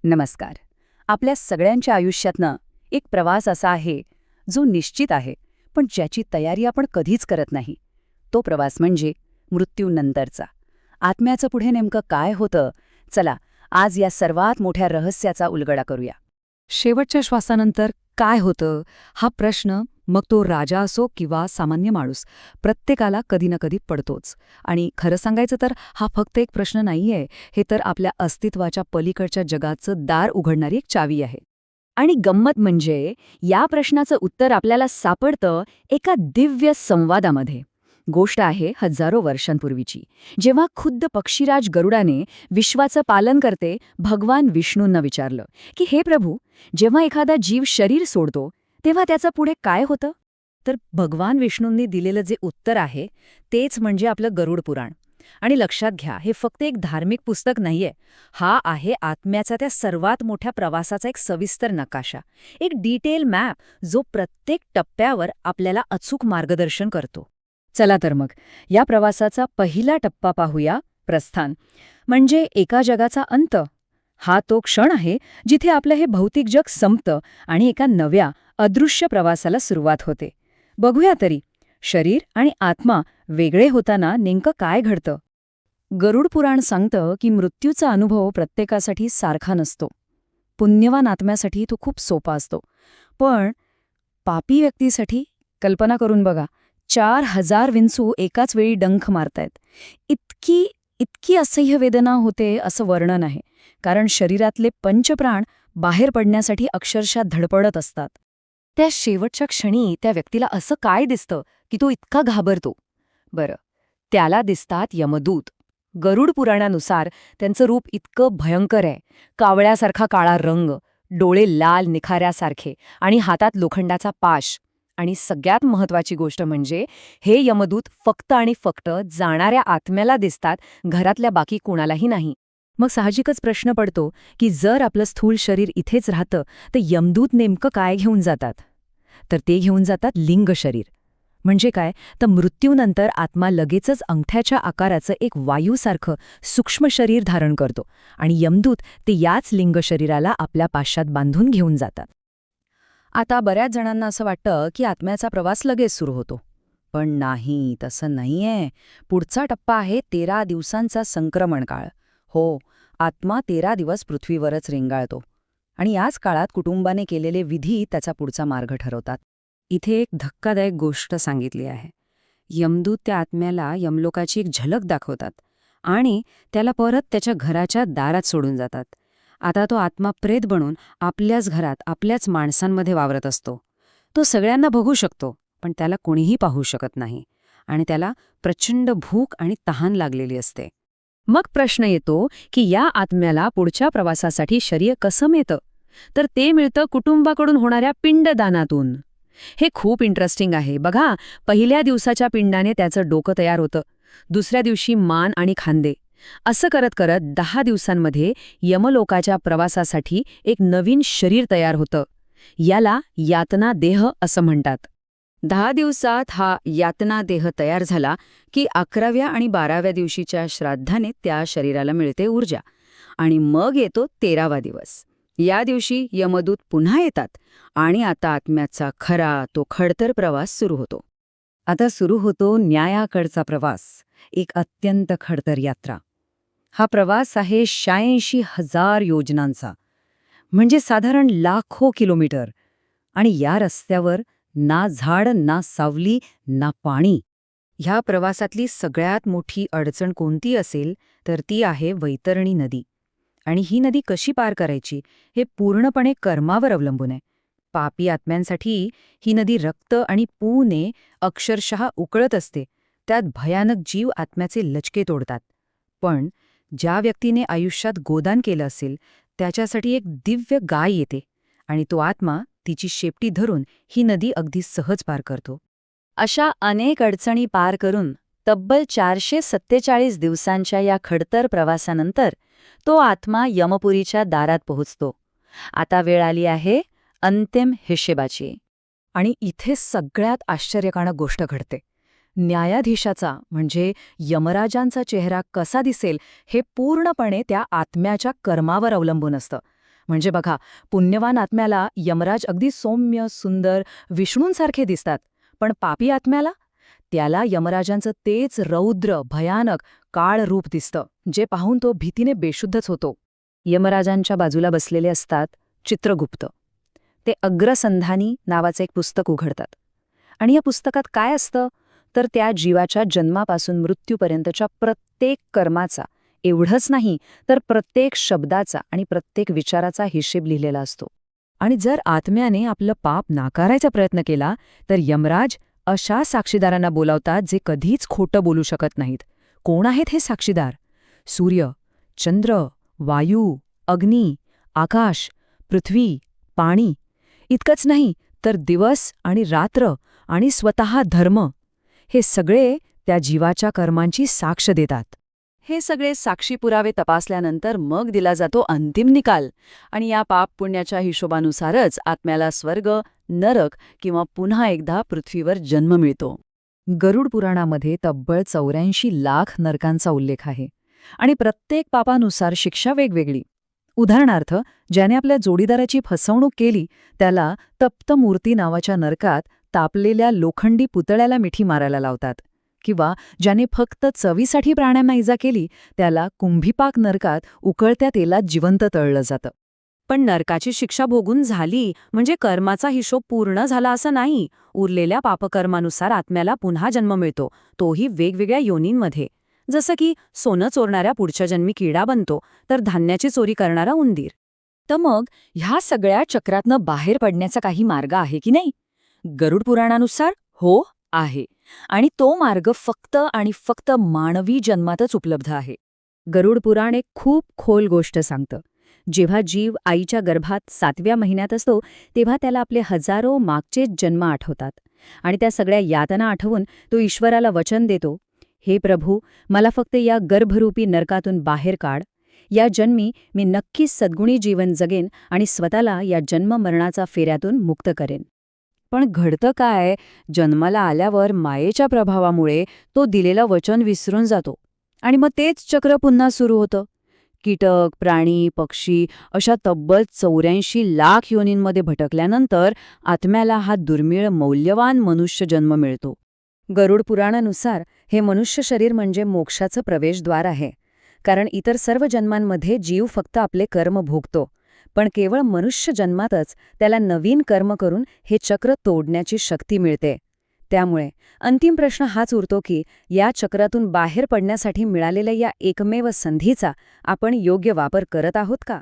नमस्कार. आपल्या सगळ्यांच्या आयुष्यातनं एक प्रवास असा आहे जो निश्चित आहे, पण ज्याची तयारी आपण कधीच करत नाही. तो प्रवास म्हणजे मृत्यूनंतरचा. आत्म्याचं पुढे नेमकं काय होतं? चला, आज या सर्वात मोठ्या रहस्याचा उलगडा करूया. शेवटच्या श्वासानंतर काय होतं हा प्रश्न, मग तो राजा असो किंवा सामान्य माणूस, प्रत्येकाला कधी ना कधी पडतोच. आणि खरं सांगायचं तर हा फक्त एक प्रश्न नाहीये, हे तर आपल्या अस्तित्वाच्या पलीकडच्या जगाचं दार उघडणारी एक चावी आहे. आणि गंमत म्हणजे या प्रश्नाचं उत्तर आपल्याला सापडतं एका दिव्य संवादामध्ये. गोष्ट आहे हजारो वर्षांपूर्वीची, जेव्हा खुद्द पक्षीराज गरुडाने विश्वाचं पालन करते भगवान विष्णूंना विचारलं की हे प्रभू, जेव्हा एखादा जीव शरीर सोडतो तेव्हा त्याचं पुढे काय होतं? तर भगवान विष्णूंनी दिलेलं जे उत्तर आहे तेच म्हणजे आपलं गरुड पुराण. आणि लक्षात घ्या, हे फक्त एक धार्मिक पुस्तक नाहीये. हा आहे आत्म्याचा त्या सर्वात मोठ्या प्रवासाचा एक सविस्तर नकाशा, एक डिटेल मॅप जो प्रत्येक टप्प्यावर आपल्याला अचूक मार्गदर्शन करतो. चला तर मग या प्रवासाचा पहिला टप्पा पाहूया, प्रस्थान. म्हणजे एका जगाचा अंत. हा तो क्षण आहे जिथे आपलं हे भौतिक जग संपतं आणि एका नव्या अदृश्य प्रवासाला सुरुवात होते. बघूया तरी, शरीर आणि आत्मा वेगळे होताना नेमकं काय घडतं. गरुड पुराण सांगतं की मृत्यूचा अनुभव प्रत्येकासाठी सारखा नसतो. पुण्यवान आत्म्यासाठी तो खूप सोपा असतो, पण पापी व्यक्तीसाठी कल्पना करून बघा, 4000 विंचू एकाच वेळी डंख मारतायत. इतकी इतकी असह्य वेदना होते असं वर्णन आहे, कारण शरीरातले पंचप्राण बाहेर पडण्यासाठी अक्षरशः धडपडत असतात. त्या शेवटच्या क्षणी त्या व्यक्तीला असं काय दिसतं की तो इतका घाबरतो? बरं, त्याला दिसतात यमदूत. गरुड पुराणानुसार त्यांचं रूप इतकं भयंकर आहे. कावळ्यासारखा काळा रंग, डोळे लाल निखाऱ्यासारखे आणि हातात लोखंडाचा पाश. आणि सगळ्यात महत्त्वाची गोष्ट म्हणजे हे यमदूत फक्त आणि फक्त जाणाऱ्या आत्म्याला दिसतात, घरातल्या बाकी कुणालाही नाही. मग साहजिकच प्रश्न पडतो की जर आपलं स्थूल शरीर इथेच राहतं तर यमदूत नेमकं काय घेऊन जातात? तर ते घेऊन जातात लिंग शरीर. म्हणजे काय, तर मृत्यूनंतर आत्मा लगेचच अंगठ्याच्या आकाराचं एक वायूसारखं सूक्ष्म शरीर धारण करतो आणि यमदूत ते याच लिंग शरीराला आपल्या पाशात बांधून घेऊन जातात. आता बऱ्याच जणांना असं वाटतं की आत्म्याचा प्रवास लगेच सुरू होतो. पण नाही, तसं नाहीये. पुढचा टप्पा आहे 13 दिवसांचा संक्रमण काळ. हो, आत्मा 13 दिवस पृथ्वीवरच रेंगाळतो. आणि याच काळात कुटुंबाने केलेले विधी त्याचा पुढचा मार्ग ठरवतात. इथे एक धक्कादायक गोष्ट सांगितली आहे. यमदूत त्या आत्म्याला यमलोकाची एक झलक दाखवतात आणि त्याला परत त्याच्या घराच्या दारात सोडून जातात. आता तो आत्मा प्रेत बनून आपल्याच घरात, आपल्याच माणसांमध्ये वावरत असतो. तो सगळ्यांना बघू शकतो, पण त्याला कोणीही पाहू शकत नाही. आणि त्याला प्रचंड भूक आणि तहान लागलेली असते. मग प्रश्न येतो की या आत्म्याला पुढच्या प्रवासासाठी शरीर कसं मिळतं? तर ते मिळतं कुटुंबाकडून होणाऱ्या पिंडदानातून. हे खूप इंटरेस्टिंग आहे. बघा, पहिल्या दिवसाच्या पिंडाने त्याचं डोकं तयार होतं, दुसऱ्या दिवशी मान आणि खांदे. असं करत करत 10 दिवसांमध्ये यमलोकाच्या प्रवासासाठी एक नवीन शरीर तयार होतं. याला यातना देह असं म्हणतात. 10 दिवसात हा यातना देह तयार झाला की 11व्या आणि 12व्या दिवशीच्या श्राद्धाने त्या शरीराला मिळते ऊर्जा. आणि मग येतो 13वा दिवस. या दिवशी यमदूत पुन्हा येतात आणि आता आत्म्याचा खरा तो खडतर प्रवास सुरू होतो. आता सुरू होतो न्यायाकडचा प्रवास, एक अत्यंत खडतर यात्रा. हा प्रवास आहे 86,000 योजनांचा, म्हणजे साधारण लाखो किलोमीटर. आणि या रस्त्यावर ना झाड, ना सावली, ना पाणी. ह्या प्रवासातली सगळ्यात मोठी अडचण कोणती असेल तर ती आहे वैतरणी नदी. आणि ही नदी कशी पार करायची हे पूर्णपणे कर्मावर अवलंबून आहे. पापी आत्म्यांसाठी ही नदी रक्त आणि पूने अक्षरशः उकळत असते. त्यात भयानक जीव आत्म्याचे लचके तोडतात. पण ज्या व्यक्तीने आयुष्यात गोदान केलं असेल त्याच्यासाठी एक दिव्य गाय येते आणि तो आत्मा तिची शेपटी धरून ही नदी अगदी सहज पार करतो. अशा अनेक अडचणी पार करून तब्बल 447 दिवसांच्या या खडतर प्रवासानंतर तो आत्मा यमपुरीच्या दारात पोहोचतो. आता वेळ आली आहे अंतिम हिशेबाची. आणि इथे सगळ्यात आश्चर्यकारक गोष्ट घडते. न्यायाधीशाचा म्हणजे यमराजांचा चेहरा कसा दिसेल हे पूर्णपणे त्या आत्म्याच्या कर्मावर अवलंबून असतं. म्हणजे बघा, पुण्यवान आत्म्याला यमराज अगदी सौम्य, सुंदर, विष्णूंसारखे दिसतात. पण पापी आत्म्याला? त्याला यमराजांचं तेच रौद्र, भयानक, काळ रूप दिसतं, जे पाहून तो भीतीने बेशुद्धच होतो. यमराजांच्या बाजूला बसलेले असतात चित्रगुप्त. ते अग्रसंधानी नावाचं एक पुस्तक उघडतात. आणि या पुस्तकात काय असतं? तर त्या जीवाच्या जन्मापासून मृत्यूपर्यंतच्या प्रत्येक कर्माचा, एवढंच नाही तर प्रत्येक शब्दाचा आणि प्रत्येक विचाराचा हिशेब लिहिलेला असतो. आणि जर आत्म्याने आपलं पाप नाकारायचा प्रयत्न केला तर यमराज अशा साक्षीदारांना बोलावतात जे कधीच खोटं बोलू शकत नाहीत. कोण आहेत हे साक्षीदार? सूर्य, चंद्र, वायू, अग्नी, आकाश, पृथ्वी, पाणी. इतकंच नाही तर दिवस आणि रात्र आणि स्वतः धर्म. हे सगळे त्या जीवाच्या कर्मांची साक्ष देतात. हे सगळे साक्षी पुरावे तपासल्यानंतर मग दिला जातो अंतिम निकाल. आणि या पाप पुण्याच्या हिशोबानुसारच आत्म्याला स्वर्ग, नरक किंवा पुन्हा एकदा पृथ्वीवर जन्म मिळतो. गरुड पुराणामध्ये तब्बल 84 लाख नरकांचा उल्लेख आहे. आणि प्रत्येक पापानुसार शिक्षा वेगवेगळी. उदाहरणार्थ, ज्याने आपल्या जोडीदाराची फसवणूक केली त्याला तप्त मूर्ती नावाच्या नरकात तापलेल्या लोखंडी पुतळ्याला मिठी मारायला लावतात. किंवा ज्याने फक्त चवीसाठी प्राण्यांना इजा केली त्याला कुंभीपाक नरकात उकळत्या तेलात जिवंत तळलं जातं. पण नरकाची शिक्षा भोगून झाली म्हणजे कर्माचा हिशोब पूर्ण झाला असं नाही. उरलेल्या पापकर्मानुसार आत्म्याला पुन्हा जन्म मिळतो, तोही वेगवेगळ्या योनींमध्ये. जसं की सोनं चोरणाऱ्या पुढच्या जन्मी किडा बनतो, तर धान्याची चोरी करणारा उंदीर. तर मग ह्या सगळ्या चक्रातनं बाहेर पडण्याचा काही मार्ग आहे की नाही? गरुड पुराणानुसार हो, आहे. आणि तो मार्ग फक्त आणि फक्त मानवी जन्मातच उपलब्ध आहे. गरुड पुराण एक खूप खोल गोष्ट सांगतं. जेव्हा जीव आईच्या गर्भात 7व्या महिन्यात असतो तेव्हा त्याला आपले हजारो मागचेच जन्म आठवतात. आणि त्या सगळ्या यातना आठवून तो ईश्वराला वचन देतो, हे प्रभू, मला फक्त या गर्भरूपी नरकातून बाहेर काढ. या जन्मी मी नक्कीच सद्गुणी जीवन जगेन आणि स्वतःला या जन्ममरणाचा फेऱ्यातून मुक्त करेन. पण घडतं काय? जन्माला आल्यावर मायेच्या प्रभावामुळे तो दिलेलं वचन विसरून जातो. आणि मग तेच चक्र पुन्हा सुरू होतं. कीटक, प्राणी, पक्षी अशा तब्बल 84 लाख योनींमध्ये भटकल्यानंतर आत्म्याला हा दुर्मिळ मौल्यवान मनुष्य जन्म मिळतो. गरुड पुराणानुसार हे मनुष्य शरीर म्हणजे मोक्षाचं प्रवेशद्वार आहे. कारण इतर सर्व जन्मांमध्ये जीव फक्त आपले कर्म भोगतो. पण केवळ मनुष्य जन्मातच त्याला नवीन कर्म करून हे चक्र तोडण्याची शक्ती मिळते. त्यामुळे अंतिम प्रश्न हाच उरतो की या चक्रातून बाहेर पडण्यासाठी मिळालेल्या या एकमेव संधीचा आपण योग्य वापर करत आहोत का?